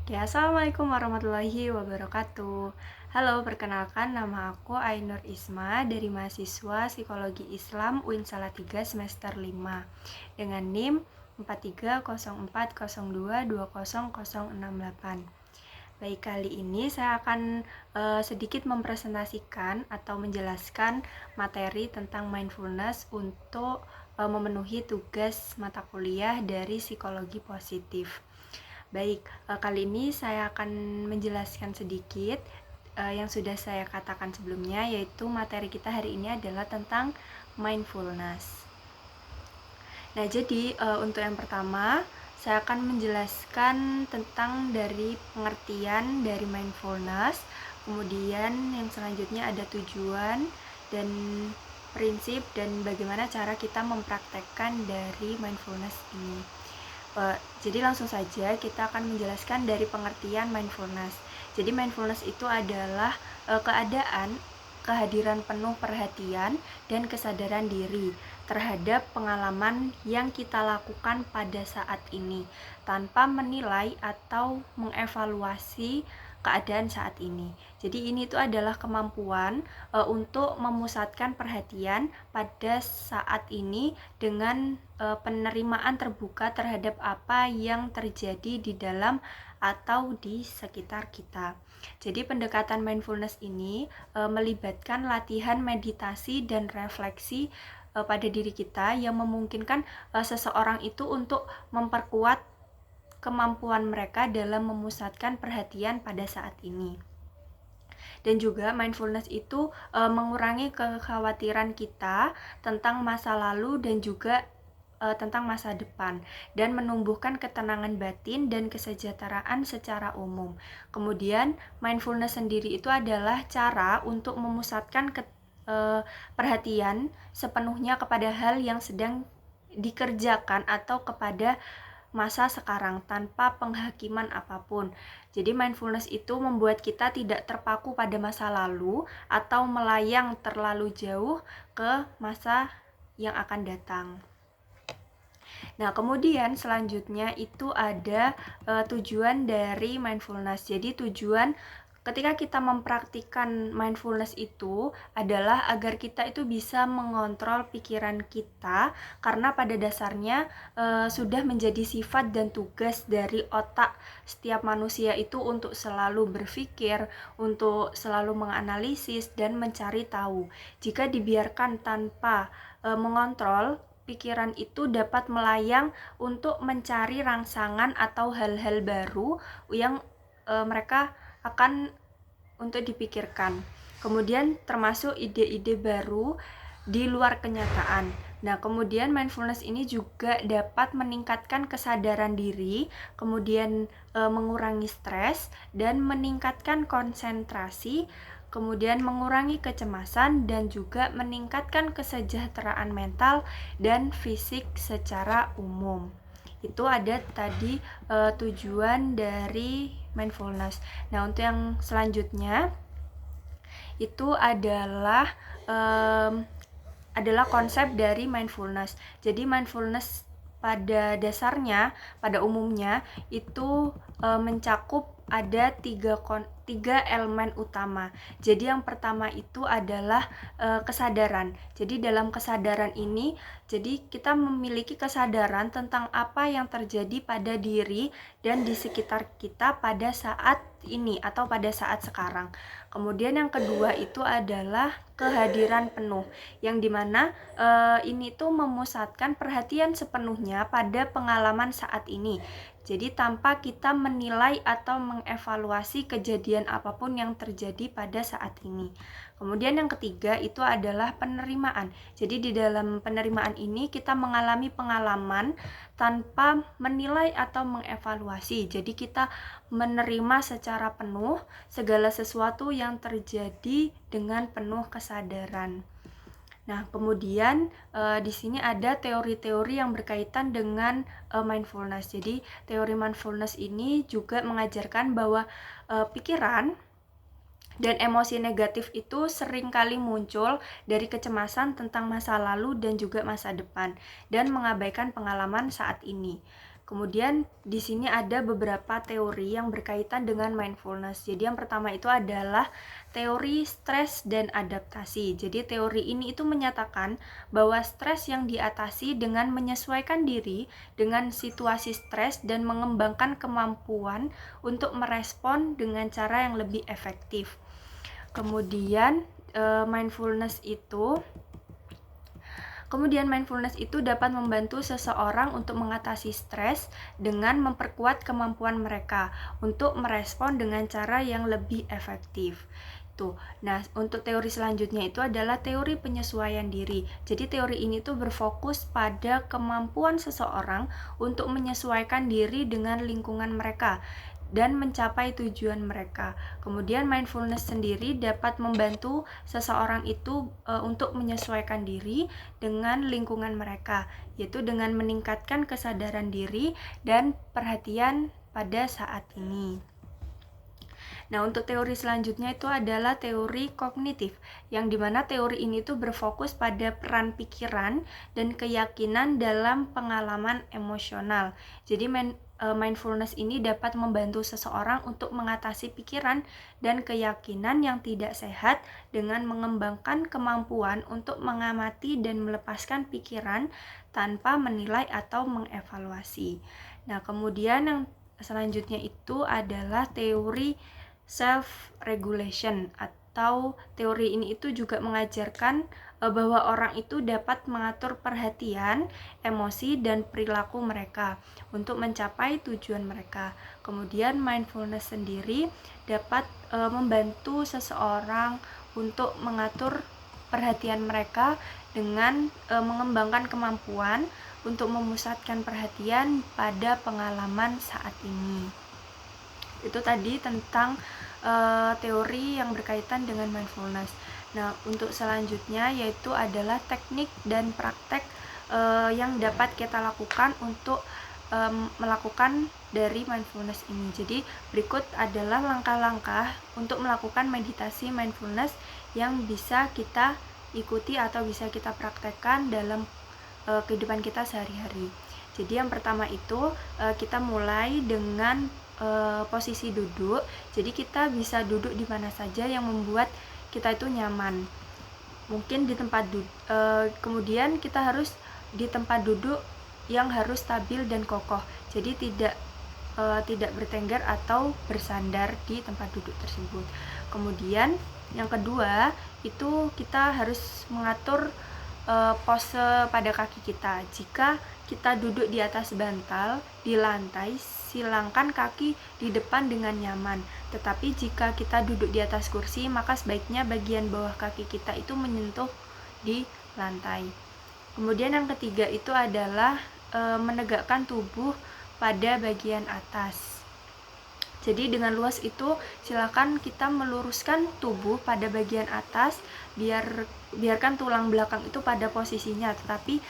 Ya, Assalamualaikum warahmatullahi wabarakatuh. Halo, perkenalkan nama aku Ainur Isma dari mahasiswa Psikologi Islam UIN Salatiga semester 5 dengan NIM 4304022068. Baik, kali ini saya akan sedikit mempresentasikan atau menjelaskan materi tentang mindfulness untuk memenuhi tugas mata kuliah dari psikologi positif. Baik, kali ini saya akan menjelaskan sedikit yang sudah saya katakan sebelumnya, yaitu materi kita hari ini adalah tentang mindfulness. Nah, jadi untuk yang pertama, saya akan menjelaskan tentang dari pengertian dari mindfulness, kemudian yang selanjutnya ada tujuan dan prinsip dan bagaimana cara kita mempraktekkan dari mindfulness ini. Jadi langsung saja kita akan menjelaskan dari pengertian mindfulness. Jadi mindfulness itu adalah keadaan kehadiran penuh perhatian dan kesadaran diri terhadap pengalaman yang kita lakukan pada saat ini tanpa menilai atau mengevaluasi keadaan saat ini. Jadi ini itu adalah kemampuan untuk memusatkan perhatian pada saat ini dengan penerimaan terbuka terhadap apa yang terjadi di dalam atau di sekitar kita. Jadi pendekatan mindfulness ini melibatkan latihan meditasi dan refleksi pada diri kita yang memungkinkan seseorang itu untuk memperkuat kemampuan mereka dalam memusatkan perhatian pada saat ini. Dan juga mindfulness itu mengurangi kekhawatiran kita tentang masa lalu dan juga tentang masa depan dan menumbuhkan ketenangan batin dan kesejahteraan secara umum. Kemudian mindfulness sendiri itu adalah cara untuk memusatkan perhatian sepenuhnya kepada hal yang sedang dikerjakan atau kepada masa sekarang tanpa penghakiman apapun. Jadi mindfulness itu membuat kita tidak terpaku pada masa lalu atau melayang terlalu jauh ke masa yang akan datang. Nah, kemudian selanjutnya itu ada tujuan dari mindfulness. Jadi tujuan ketika kita mempraktikkan mindfulness itu adalah agar kita itu bisa mengontrol pikiran kita, karena pada dasarnya sudah menjadi sifat dan tugas dari otak setiap manusia itu untuk selalu berpikir, untuk selalu menganalisis dan mencari tahu. Jika dibiarkan tanpa mengontrol, pikiran itu dapat melayang untuk mencari rangsangan atau hal-hal baru yang mereka akan untuk dipikirkan. Kemudian termasuk ide-ide baru di luar kenyataan. Nah, kemudian mindfulness ini juga dapat meningkatkan kesadaran diri, kemudian mengurangi stres dan meningkatkan konsentrasi, kemudian mengurangi kecemasan dan juga meningkatkan kesejahteraan mental dan fisik secara umum. Itu ada tadi tujuan dari mindfulness. Nah, untuk yang selanjutnya itu adalah konsep dari mindfulness. Jadi mindfulness pada dasarnya, pada umumnya itu mencakup ada tiga elemen utama. Jadi yang pertama itu adalah kesadaran. Jadi dalam kesadaran ini, jadi kita memiliki kesadaran tentang apa yang terjadi pada diri dan di sekitar kita pada saat ini atau pada saat sekarang. Kemudian yang kedua itu adalah kehadiran penuh, yang dimana ini tuh memusatkan perhatian sepenuhnya pada pengalaman saat ini. Jadi tanpa kita menilai atau mengevaluasi kejadian apapun yang terjadi pada saat ini. Kemudian yang ketiga itu adalah penerimaan. Jadi di dalam penerimaan ini kita mengalami pengalaman tanpa menilai atau mengevaluasi. Jadi kita menerima secara penuh segala sesuatu yang terjadi dengan penuh kesadaran. Nah, kemudian di sini ada teori-teori yang berkaitan dengan mindfulness. Jadi, teori mindfulness ini juga mengajarkan bahwa pikiran dan emosi negatif itu seringkali muncul dari kecemasan tentang masa lalu dan juga masa depan dan mengabaikan pengalaman saat ini. Kemudian di sini ada beberapa teori yang berkaitan dengan mindfulness. Jadi yang pertama itu adalah teori stres dan adaptasi. Jadi teori ini itu menyatakan bahwa stres yang diatasi dengan menyesuaikan diri dengan situasi stres dan mengembangkan kemampuan untuk merespon dengan cara yang lebih efektif. Kemudian mindfulness itu dapat membantu seseorang untuk mengatasi stres dengan memperkuat kemampuan mereka untuk merespon dengan cara yang lebih efektif. Nah, untuk teori selanjutnya itu adalah teori penyesuaian diri. Jadi teori ini tuh berfokus pada kemampuan seseorang untuk menyesuaikan diri dengan lingkungan mereka dan mencapai tujuan mereka. Kemudian mindfulness sendiri dapat membantu seseorang itu untuk menyesuaikan diri dengan lingkungan mereka, yaitu dengan meningkatkan kesadaran diri dan perhatian pada saat ini. Nah, untuk teori selanjutnya itu adalah teori kognitif, yang dimana teori ini tuh berfokus pada peran pikiran dan keyakinan dalam pengalaman emosional. Jadi mindfulness ini dapat membantu seseorang untuk mengatasi pikiran dan keyakinan yang tidak sehat dengan mengembangkan kemampuan untuk mengamati dan melepaskan pikiran tanpa menilai atau mengevaluasi. Nah, kemudian yang selanjutnya itu adalah teori self-regulation, atau teori ini itu juga mengajarkan bahwa orang itu dapat mengatur perhatian, emosi, dan perilaku mereka untuk mencapai tujuan mereka. Kemudian mindfulness sendiri dapat membantu seseorang untuk mengatur perhatian mereka dengan mengembangkan kemampuan untuk memusatkan perhatian pada pengalaman saat ini. Itu tadi tentang teori yang berkaitan dengan mindfulness. Nah, untuk selanjutnya yaitu adalah teknik dan praktek yang dapat kita lakukan untuk melakukan dari mindfulness ini. Jadi berikut adalah langkah-langkah untuk melakukan meditasi mindfulness yang bisa kita ikuti atau bisa kita praktekkan dalam kehidupan kita sehari-hari. Jadi yang pertama itu kita mulai dengan posisi duduk. Jadi kita bisa duduk di mana saja yang membuat kita itu nyaman. Mungkin di tempat kemudian kita harus di tempat duduk yang harus stabil dan kokoh. Jadi tidak bertengger atau bersandar di tempat duduk tersebut. Kemudian yang kedua itu kita harus mengatur pose pada kaki kita. Jika kita duduk di atas bantal di lantai, silangkan kaki di depan dengan nyaman. Tetapi jika kita duduk di atas kursi, maka sebaiknya bagian bawah kaki kita itu menyentuh di lantai. Kemudian yang ketiga itu adalah menegakkan tubuh pada bagian atas. Jadi dengan luas itu silakan kita meluruskan tubuh pada bagian atas, biarkan tulang belakang itu pada posisinya, tetapi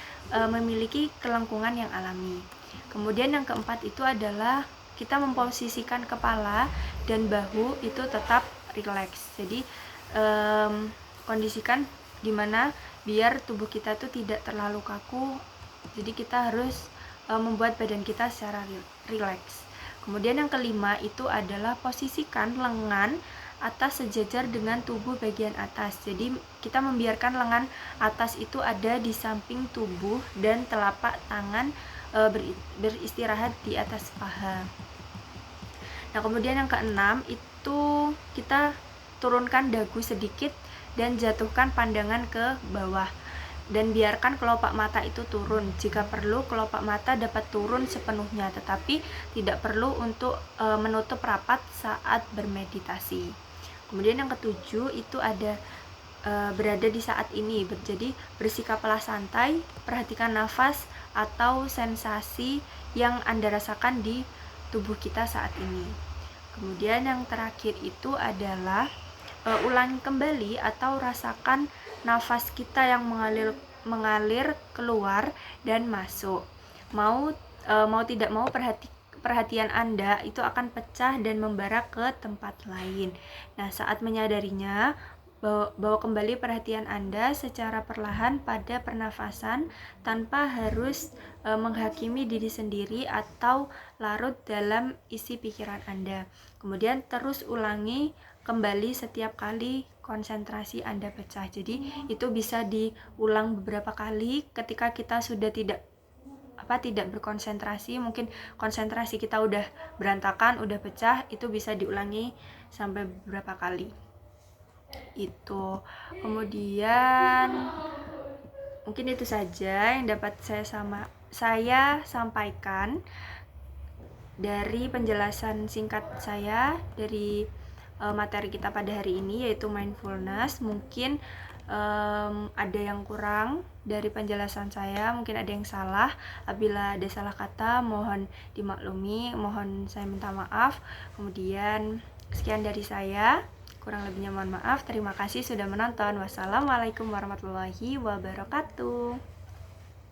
memiliki kelengkungan yang alami. Kemudian yang keempat itu adalah kita memposisikan kepala dan bahu itu tetap rileks. Jadi kondisikan dimana biar tubuh kita itu tidak terlalu kaku. Jadi kita harus membuat badan kita secara rileks. Kemudian yang kelima itu adalah posisikan lengan atas sejajar dengan tubuh bagian atas. Jadi kita membiarkan lengan atas itu ada di samping tubuh dan telapak tangan beristirahat di atas paha. Nah, kemudian yang keenam itu kita turunkan dagu sedikit dan jatuhkan pandangan ke bawah. Dan biarkan kelopak mata itu turun. Jika perlu, kelopak mata dapat turun sepenuhnya, tetapi tidak perlu untuk menutup rapat saat bermeditasi. Kemudian yang ketujuh itu ada berada di saat ini. Jadi bersikaplah santai, perhatikan nafas atau sensasi yang Anda rasakan di tubuh kita saat ini. Kemudian yang terakhir itu adalah ulangi kembali atau rasakan nafas kita yang mengalir keluar dan masuk. Mau tidak mau perhatian Anda itu akan pecah dan membara ke tempat lain. Nah, saat menyadarinya bawa kembali perhatian Anda secara perlahan pada pernafasan tanpa harus menghakimi diri sendiri atau larut dalam isi pikiran Anda. Kemudian terus ulangi kembali setiap kali konsentrasi Anda pecah. Jadi itu bisa diulang beberapa kali ketika kita sudah tidak berkonsentrasi, mungkin konsentrasi kita udah berantakan, udah pecah, itu bisa diulangi sampai beberapa kali. Itu. Kemudian mungkin itu saja yang dapat saya sampaikan dari penjelasan singkat saya dari materi kita pada hari ini, yaitu mindfulness. Mungkin ada yang kurang dari penjelasan saya, mungkin ada yang salah. Apabila ada salah kata, mohon dimaklumi, mohon saya minta maaf. Kemudian sekian dari saya, kurang lebihnya mohon maaf. Terima kasih sudah menonton. Wassalamualaikum warahmatullahi wabarakatuh.